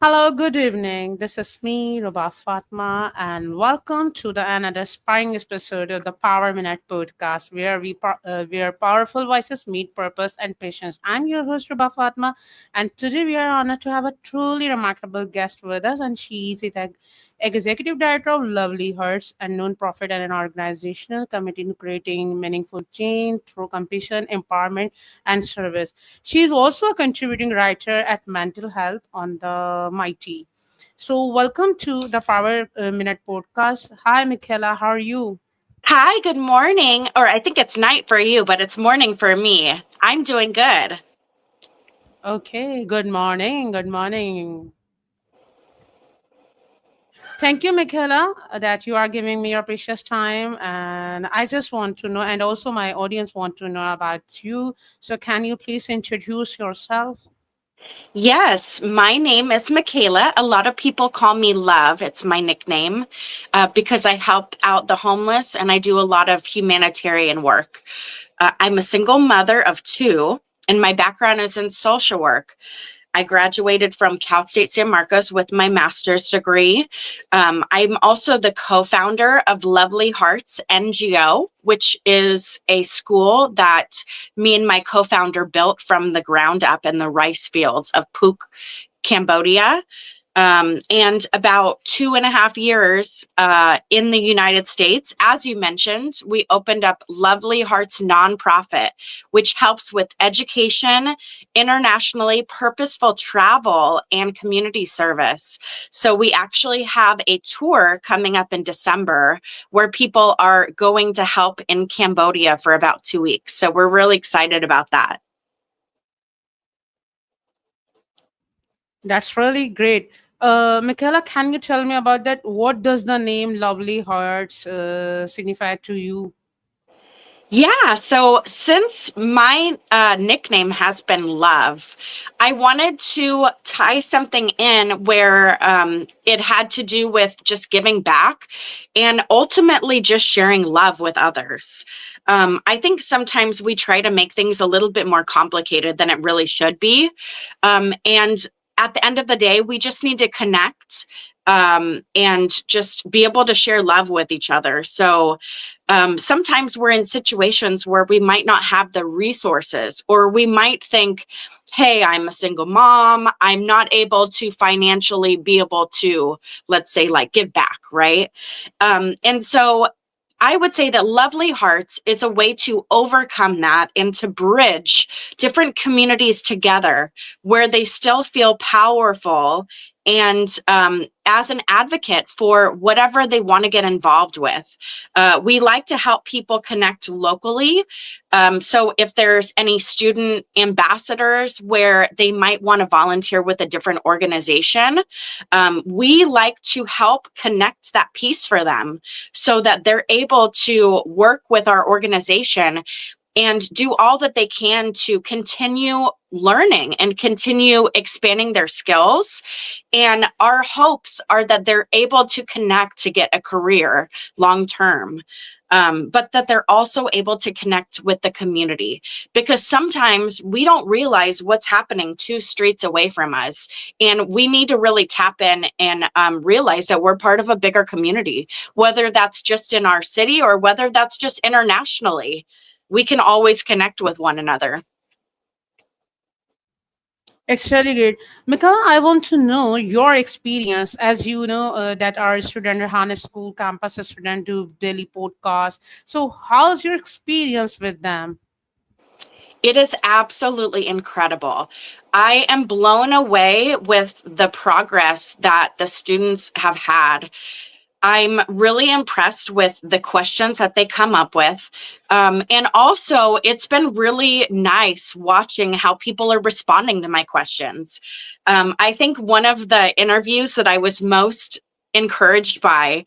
Hello, good evening. This is me, Ruba Fatma, and welcome to the another inspiring episode of the Power Minute podcast, where powerful voices meet purpose and patience. I'm your host, Ruba Fatma, and today we are honored to have a truly remarkable guest with us, and she is the executive director of Lovely Hearts, a non-profit and an organizational committed to creating meaningful change through compassion, empowerment, and service. She is also a contributing writer at Mental Health on the Mighty. So, welcome to the Power Minute podcast. Hi, Michaela. How are you? Hi, good morning. Or I think it's night for you, but it's morning for me. I'm doing good. Okay. Good morning. Good morning. Thank you, Michaela, that you are giving me your precious time. And I just want to know, and also my audience want to know about you. So, can you please introduce yourself? Yes, my name is Michaela. A lot of people call me Love. It's my nickname because I help out the homeless and I do a lot of humanitarian work. I'm a single mother of two, and my background is in social work. I graduated from Cal State San Marcos with my master's degree. I'm also the co founder of Lovely Hearts NGO, which is a school that me and my co founder built from the ground up in the rice fields of Phuc, Cambodia. And about 2.5 years in the United States, as you mentioned, we opened up Lovely Hearts nonprofit, which helps with education, internationally purposeful travel, and community service. So we actually have a tour coming up in December where people are going to help in Cambodia for about 2 weeks. So we're really excited about that. That's really great. Michaela, can you tell me about that? What does the name Lovely Hearts signify to you? Yeah, so since my nickname has been Love, I wanted to tie something in where it had to do with just giving back and ultimately just sharing love with others. I think sometimes we try to make things a little bit more complicated than it really should be. And at the end of the day, we just need to connect and just be able to share love with each other. So, sometimes we're in situations where we might not have the resources, or we might think, hey, I'm a single mom. I'm not able to financially be able to, let's say, like give back, right? And so I would say that Lovely Hearts is a way to overcome that and to bridge different communities together where they still feel powerful and as an advocate for whatever they want to get involved with. We like to help people connect locally. So if there's any student ambassadors where they might want to volunteer with a different organization, we like to help connect that piece for them so that they're able to work with our organization and do all that they can to continue learning and continue expanding their skills. And our hopes are that they're able to connect to get a career long term. But that they're also able to connect with the community, because sometimes we don't realize what's happening 2 streets away from us. And we need to really tap in and realize that we're part of a bigger community, whether that's just in our city or whether that's just internationally. We can always connect with one another. It's really great. Michaela, I want to know your experience as you know that our student at Hana School campus student do daily podcast. So how's your experience with them? It is absolutely incredible. I am blown away with the progress that the students have had. I'm really impressed with the questions that they come up with. And also, it's been really nice watching how people are responding to my questions. I think one of the interviews that I was most encouraged by,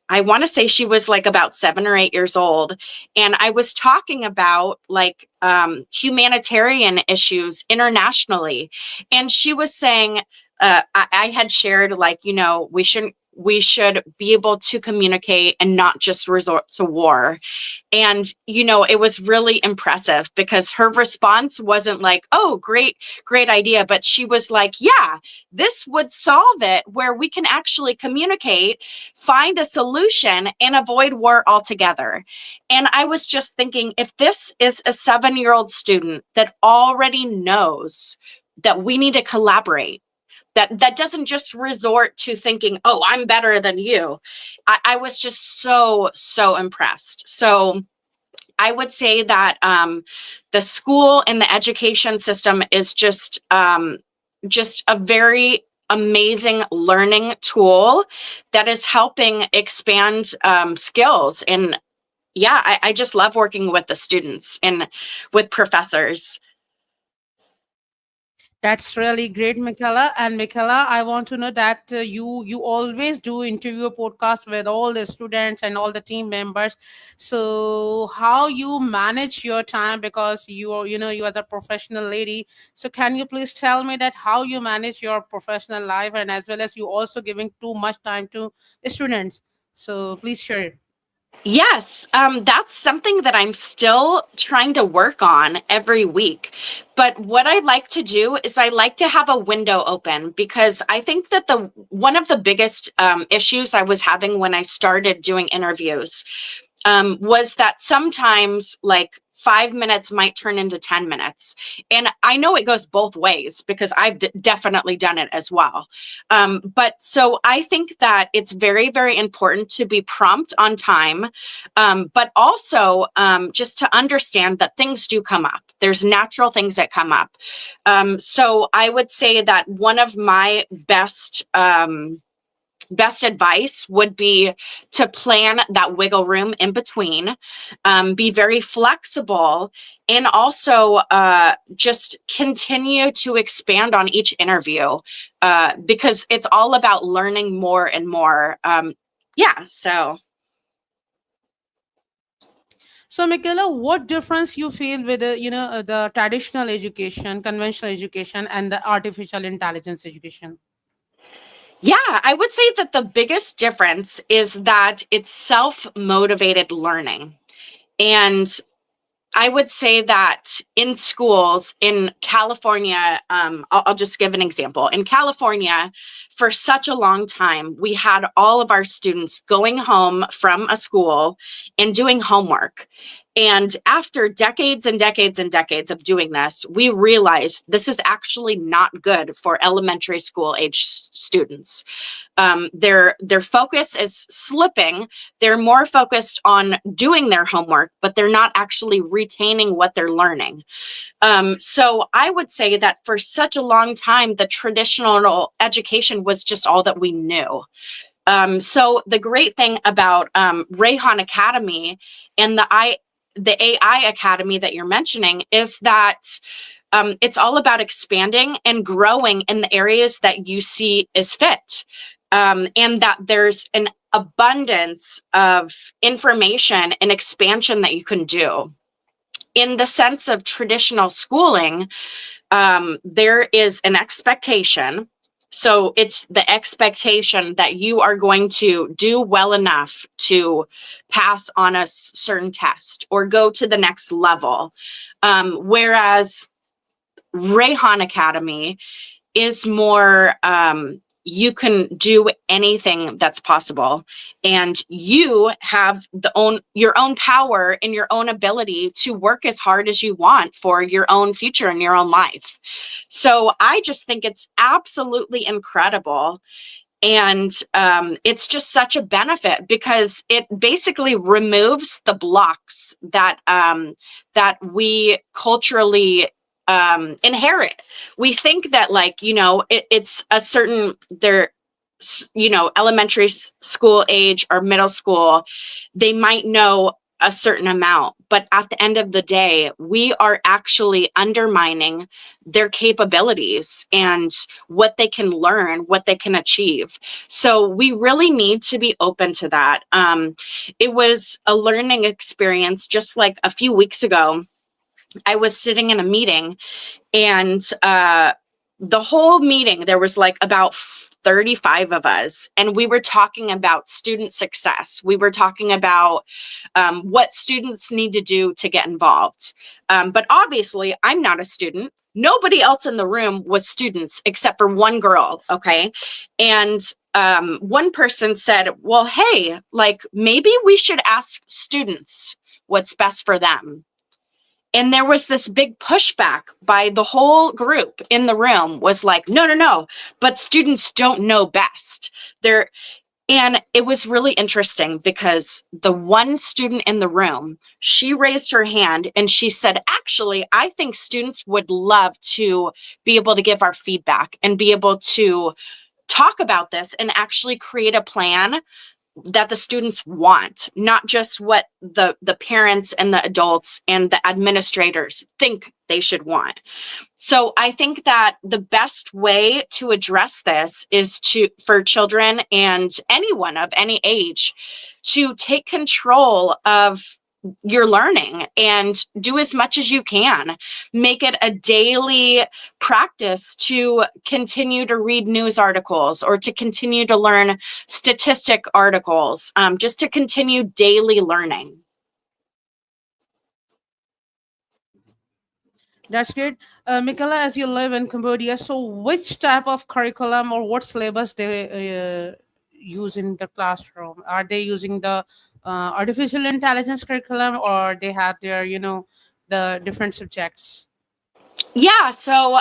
I want to say she was like about 7 or 8 years old. And I was talking about like humanitarian issues internationally. And she was saying, I had shared, like, we shouldn't we should be able to communicate and not just resort to war. And, it was really impressive because her response wasn't like, oh, great, great idea. But she was like, yeah, this would solve it where we can actually communicate, find a solution, and avoid war altogether. And I was just thinking, if this is a 7-year-old student that already knows that we need to collaborate, that doesn't just resort to thinking, oh, I'm better than you. I was just so impressed. So I would say that the school and the education system is just a very amazing learning tool that is helping expand skills. And yeah, I just love working with the students and with professors. That's really great, Michaela. And Michaela, I want to know that you always do interview podcast with all the students and all the team members. So how you manage your time, because you are the professional lady. So can you please tell me that how you manage your professional life, and as well as you also giving too much time to students. So please share. Yes, that's something that I'm still trying to work on every week. But what I like to do is I like to have a window open because I think that the one of the biggest issues I was having when I started doing interviews was that sometimes like 5 minutes might turn into 10 minutes. And I know it goes both ways because I've definitely done it as well. But so I think that it's very, very important to be prompt on time, but also just to understand that things do come up. There's natural things that come up. So I would say that one of my best advice would be to plan that wiggle room in between, be very flexible, and also just continue to expand on each interview because it's all about learning more and more. Yeah, so. So, Michaela, what difference you feel with the traditional education, conventional education, and the artificial intelligence education? Yeah, I would say that the biggest difference is that it's self motivated learning. And I would say that in schools in California, I'll just give an example. In California, for such a long time, we had all of our students going home from a school and doing homework. And after decades and decades and decades of doing this, we realized this is actually not good for elementary school age students. Their focus is slipping. They're more focused on doing their homework, but they're not actually retaining what they're learning. So I would say that for such a long time, the traditional education was just all that we knew. So the great thing about Rayhan Academy and the AI Academy that you're mentioning is that it's all about expanding and growing in the areas that you see is fit. And that there's an abundance of information and expansion that you can do. In the sense of traditional schooling, there is an expectation. So it's the expectation that you are going to do well enough to pass on a certain test or go to the next level. Whereas Rayhan Academy is more you can do anything that's possible, and you have your own power and your own ability to work as hard as you want for your own future and your own life. So I just think it's absolutely incredible. And it's just such a benefit because it basically removes the blocks that we culturally inherit. We think that, like, it's a certain elementary school age or middle school, they might know a certain amount, but at the end of the day, we are actually undermining their capabilities and what they can learn, what they can achieve. So we really need to be open to that. It was a learning experience. Just like a few weeks ago, I was sitting in a meeting, and the whole meeting, there was like about 35 of us, and we were talking about student success. We were talking about what students need to do to get involved. But obviously, I'm not a student. Nobody else in the room was students except for one girl. Okay. And one person said, well, hey, like maybe we should ask students what's best for them. And there was this big pushback by the whole group in the room, was like, no, no, no, but students don't know best. They're, and it was really interesting because the one student in the room, she raised her hand and she said, actually, I think students would love to be able to give our feedback and be able to talk about this and actually create a plan that the students want, not just what the parents and the adults and the administrators think they should want. So I think that the best way to address this is for children and anyone of any age to take control of your learning and do as much as you can. Make it a daily practice to continue to read news articles or to continue to learn statistic articles, just to continue daily learning. That's great. Michaela, as you live in Cambodia, so which type of curriculum or what syllabus they use in the classroom? Are they using the artificial intelligence curriculum, or they have their, the different subjects? Yeah, so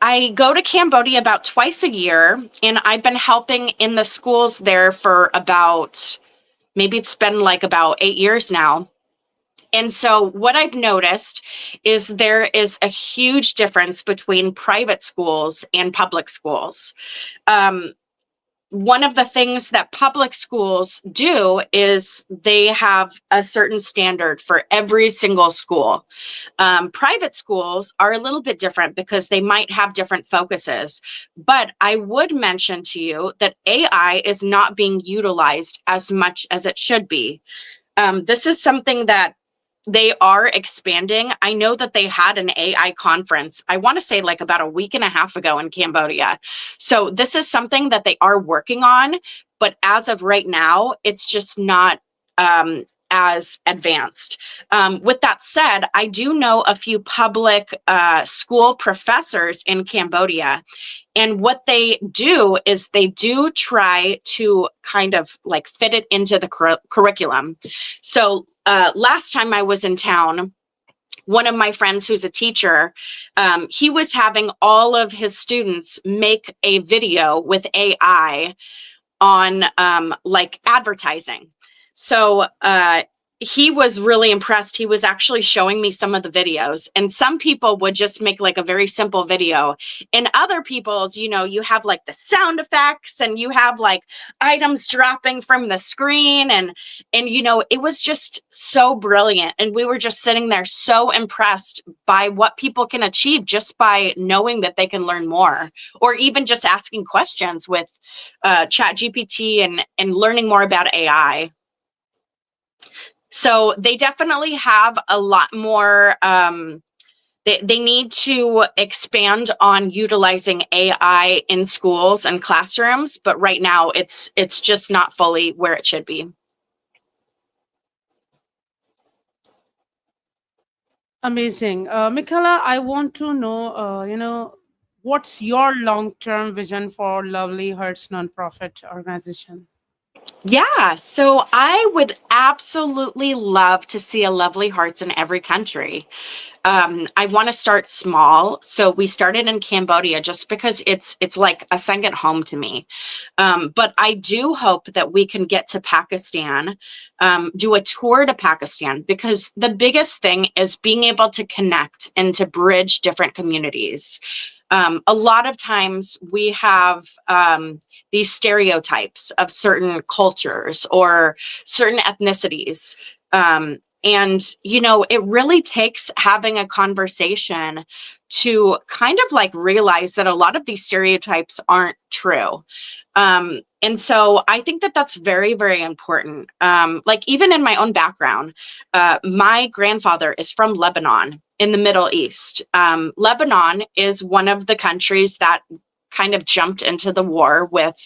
I go to Cambodia about twice a year, and I've been helping in the schools there for about, maybe it's been like about 8 years now. And so what I've noticed is there is a huge difference between private schools and public schools. Um, One of the things that public schools do is they have a certain standard for every single school. Private schools are a little bit different because they might have different focuses. But I would mention to you that AI is not being utilized as much as it should be. This is something that they are expanding. I know that they had an AI conference, I want to say like about a week and a half ago in Cambodia. So this is something that they are working on, but as of right now, it's just not as advanced. With that said, I do know a few public school professors in Cambodia, and what they do is they do try to kind of like fit it into the curriculum. So last time I was in town, one of my friends who's a teacher, he was having all of his students make a video with AI on like advertising. So he was really impressed. He was actually showing me some of the videos, and some people would just make like a very simple video. And other people's, you have like the sound effects and you have like items dropping from the screen, and it was just so brilliant. And we were just sitting there so impressed by what people can achieve just by knowing that they can learn more, or even just asking questions with chat GPT and learning more about AI. So they definitely have a lot more. They need to expand on utilizing AI in schools and classrooms, but right now it's just not fully where it should be. Amazing. Michaela, I want to know, what's your long-term vision for Lovely Hearts nonprofit organization? Yeah, so I would absolutely love to see a Lovely Hearts in every country. I want to start small. So we started in Cambodia just because it's like a second home to me. But I do hope that we can get to Pakistan, do a tour to Pakistan, because the biggest thing is being able to connect and to bridge different communities. A lot of times we have these stereotypes of certain cultures or certain ethnicities. And it really takes having a conversation to kind of like realize that a lot of these stereotypes aren't true. And so I think that that's very, very important. Like even in my own background, my grandfather is from Lebanon. in the Middle East. Lebanon is one of the countries that kind of jumped into the war with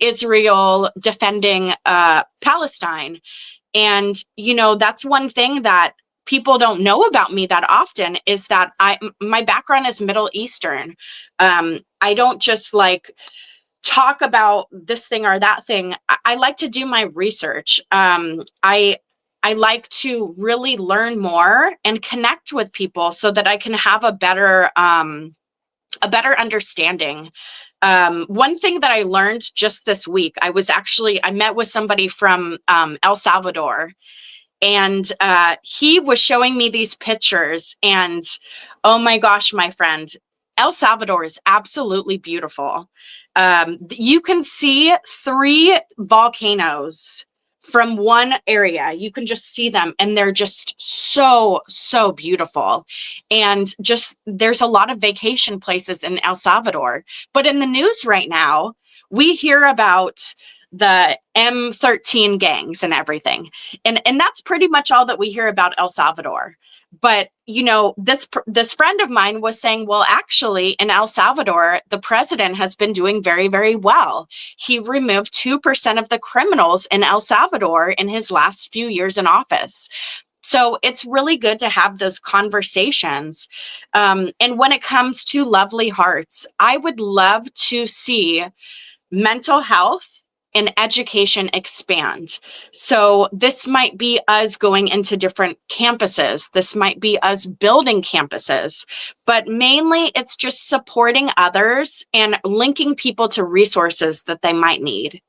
Israel defending Palestine. And, that's one thing that people don't know about me that often is that my background is Middle Eastern. I don't just like talk about this thing or that thing. I like to do my research. I like to really learn more and connect with people so that I can have a better understanding. One thing that I learned just this week, I met with somebody from El Salvador, and he was showing me these pictures, and oh my gosh, my friend, El Salvador is absolutely beautiful. You can see 3 volcanoes from one area. You can just see them, and they're just so, so beautiful. And just there's a lot of vacation places in El Salvador. But in the news right now, we hear about the M13 gangs and everything. And that's pretty much all that we hear about El Salvador. But this friend of mine was saying, well, actually, in El Salvador, the president has been doing very, very well. He removed 2% of the criminals in El Salvador in his last few years in office. So it's really good to have those conversations. And when it comes to Lovely Hearts, I would love to see mental health and education expand. So this might be us going into different campuses. This might be us building campuses, but mainly it's just supporting others and linking people to resources that they might need.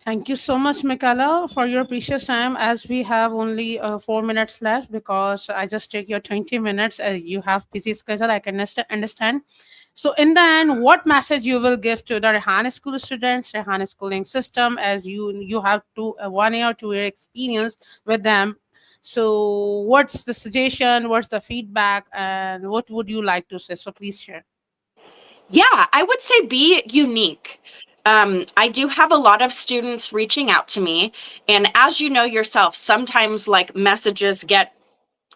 Thank you so much, Michaela, for your precious time. As we have only 4 minutes left, because I just take your 20 minutes. You have busy schedule. I can understand. So, in the end, what message you will give to the Rehan school students, Rehan schooling system, as you have 1 year or 2 year experience with them. So, what's the suggestion? What's the feedback? And what would you like to say? So, please share. Yeah, I would say be unique. I do have a lot of students reaching out to me. And as you know yourself, sometimes like messages get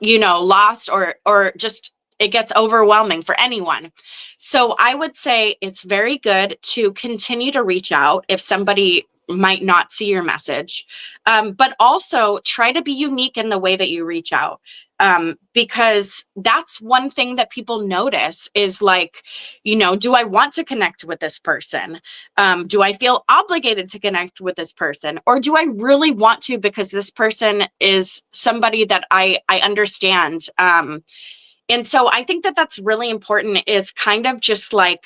lost or just it gets overwhelming for anyone. So I would say it's very good to continue to reach out if somebody might not see your message, but also try to be unique in the way that you reach out, because that's one thing that people notice is like, do I want to connect with this person? Do I feel obligated to connect with this person, or do I really want to because this person is somebody that I understand? And so I think that that's really important, is kind of just like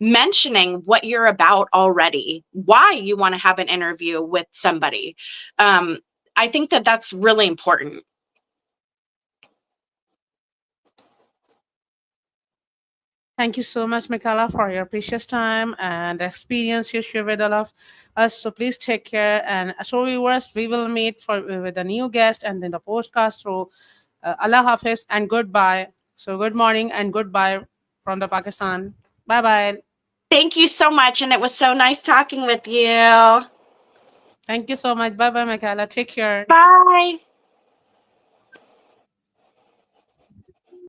mentioning what you're about already, why you want to have an interview with somebody. I think that that's really important. Thank you so much, Michaela, for your precious time and the experience you share with all of us. So please take care. And so viewers, we will meet with a new guest and then the podcast. So Allah Hafiz and goodbye. So good morning and goodbye from the Pakistan. Bye bye. Thank you so much. And it was so nice talking with you. Thank you so much. Bye bye, Michaela. Take care. Bye.